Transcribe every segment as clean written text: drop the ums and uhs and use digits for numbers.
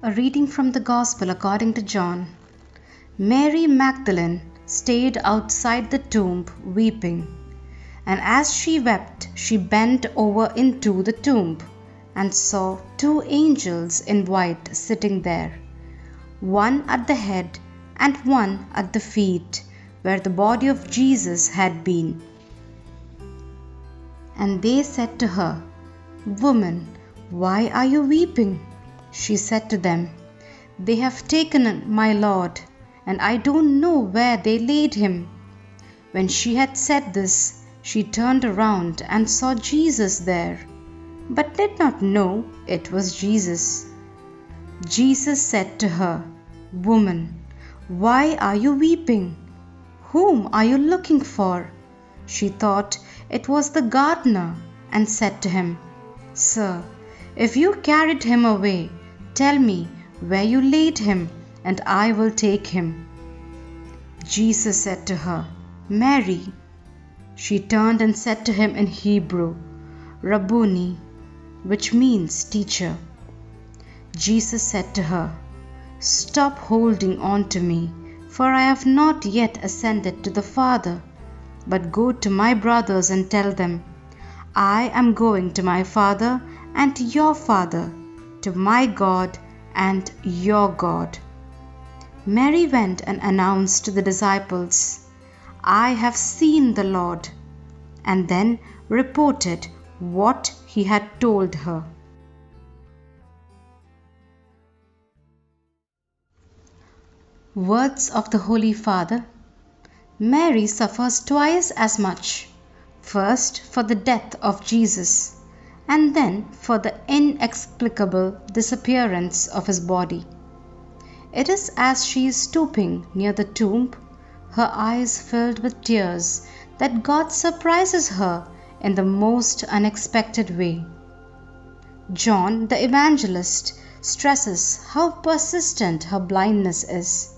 A reading from the Gospel according to John. Mary Magdalene stayed outside the tomb weeping. And as she wept, she bent over into the tomb and saw two angels in white sitting there, one at the head and one at the feet, where the body of Jesus had been. And they said to her, "Woman, why are you weeping?" She said to them, "They have taken my Lord, and I don't know where they laid him." When she had said this, she turned around and saw Jesus there, but did not know it was Jesus. Jesus said to her, "Woman, why are you weeping? Whom are you looking for?" She thought it was the gardener, and said to him, "Sir, if you carried him away, tell me where you laid him, and I will take him." Jesus said to her, "Mary." She turned and said to him in Hebrew, "Rabboni," which means teacher. Jesus said to her, "Stop holding on to me, for I have not yet ascended to the Father, but go to my brothers and tell them, I am going to my Father and your Father, to my God and your God." Mary went and announced to the disciples, "I have seen the Lord," and then reported what he had told her. Words of the Holy Father. Mary suffers twice as much, first for the death of Jesus, and then for the inexplicable disappearance of his body. It is as she is stooping near the tomb, her eyes filled with tears, that God surprises her in the most unexpected way. John the Evangelist stresses how persistent her blindness is.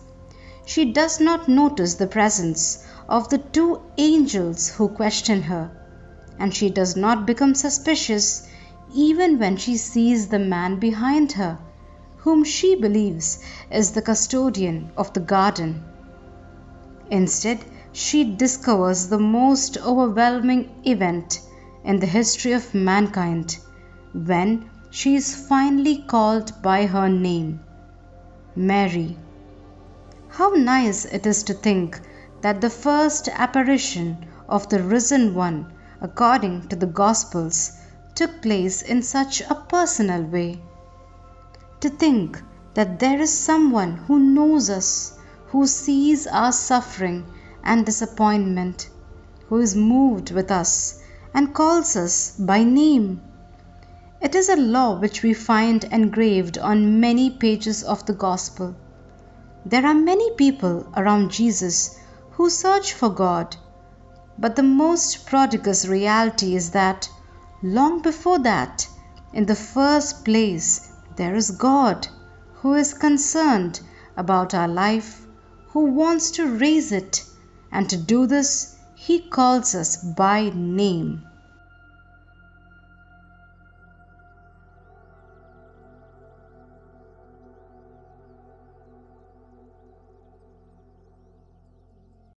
She does not notice the presence of the two angels who question her, and she does not become suspicious even when she sees the man behind her, whom she believes is the custodian of the garden. Instead, she discovers the most overwhelming event in the history of mankind when she is finally called by her name, Mary. How nice it is to think that the first apparition of the risen one, according to the Gospels, took place in such a personal way. To think that there is someone who knows us, who sees our suffering and disappointment, who is moved with us and calls us by name. It is a law which we find engraved on many pages of the Gospel. There are many people around Jesus who search for God, but the most prodigious reality is that long before that, in the first place, there is God who is concerned about our life, who wants to raise it, and to do this, he calls us by name.